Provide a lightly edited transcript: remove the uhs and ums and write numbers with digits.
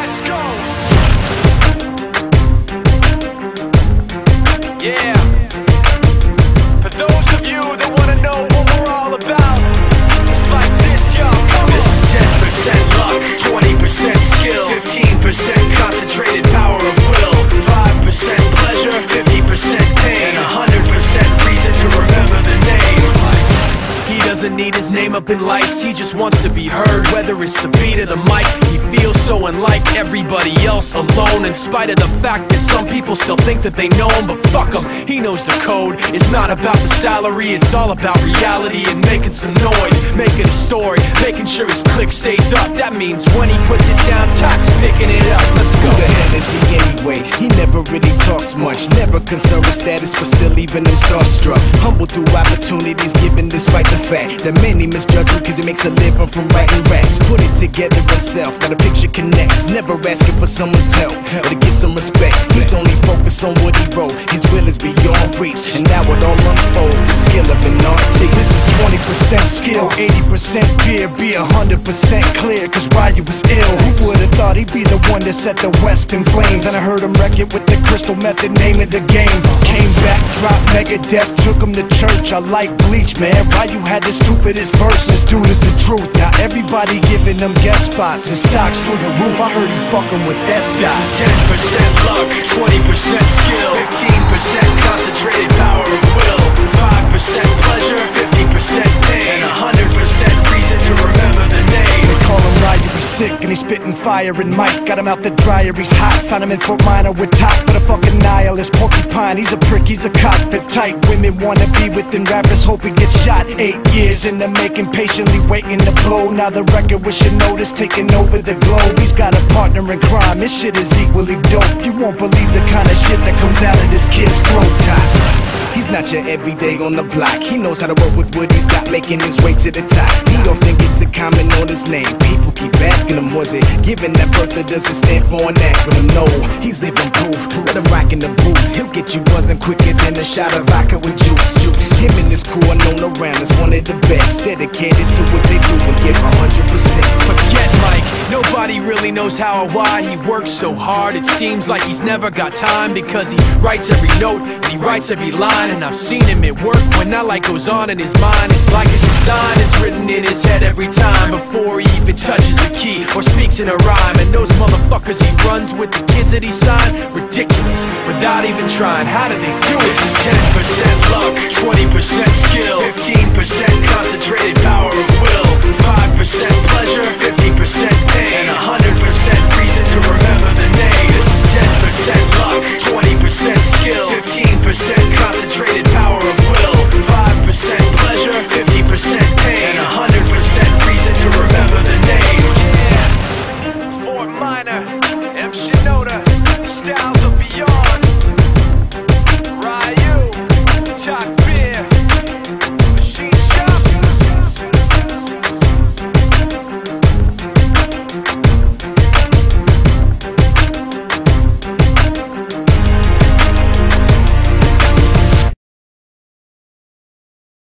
Let's go. Yeah. For those of you that wanna know what we're all about, it's like this, y'all. This is 10% luck, 20% skill, 15% concentrated power of will, 5% pleasure, 50% pain, and 100% reason to remember the name. He doesn't need his name up in lights, he just wants to be heard, whether it's the beat of the mic. He feels so unlike everybody else, alone, in spite of the fact that some people still think that they know him. But fuck him, he knows the code. It's not about the salary, it's all about reality and making some noise, making a story, making sure his click stays up. That means when he puts it down, Tox picking it up. Let's go. Who the hell is he anyway? He never really talks much, never concerned with status, but still even him starstruck. Humble through opportunities given despite the fact that many misjudge him cause he makes a living from writing raps. Put it together himself, got a picture connects, never asking for someone's help or to get some respect. He's only focused on what he wrote, his will is beyond reach, and now it all unfolds, the skill of an artist. This is 20% skill, 80% fear, be 100% clear, cause Ryu was ill. Who would've thought he'd be the one that set the West in flames? And I heard him wreck it with the crystal method, name of the game. Came back, dropped Megadeth, took him to church. I like Bleach, man. Ryu had the stupidest verse, this dude is the truth. Now everybody giving them guest spots and stocks through the roof. I heard he fucking with that stock. This is 10% luck, 20% skill, 15% concentrated power of will, 5% pleasure, 50% pain, and 100% reason to remember the name. They call him Ryu, he's sick and he's spitting fire. And Mike got him out the dryer, he's hot. Found him in Fort Minor with Top, but a fucking nihilist porcupine. He's a prick, he's a cock. The type women wanna be within rappers, hope he gets shot. 8 years in the making, patiently waiting to blow. Now the record with your notice taking over the globe. He's got a partner in crime, his shit is equally dope. You won't believe the kind of shit that comes out of this kid's throat. He's not your everyday on the block. He knows how to work with what he's got, making his way to the top. He often gets a comment on his name. People keep asking him, was it given that birth or does it stand for an acronym? No, he's living proof. Let him rock in the booth. He'll get you buzzing quicker than a shot of vodka with juice. Him and his crew are known around as one of the best, dedicated to what they do and give 100%. Forget Mike, nobody really knows how or why he works so hard. It seems like he's never got time, because he writes every note and he writes every line. And I've seen him at work when that light goes on in his mind. It's like a design is written in his head every time, before he even touches a key or speaks in a rhyme. And those motherfuckers he runs with, the kids that he signed, ridiculous, without even trying. How do they do it? This is 10% luck, 20% skill, 15% concentrated power of will, 5% pleasure, 50% pain, and 100% reason to remember the name. This is 10% luck, 20% skill, 15% concentrated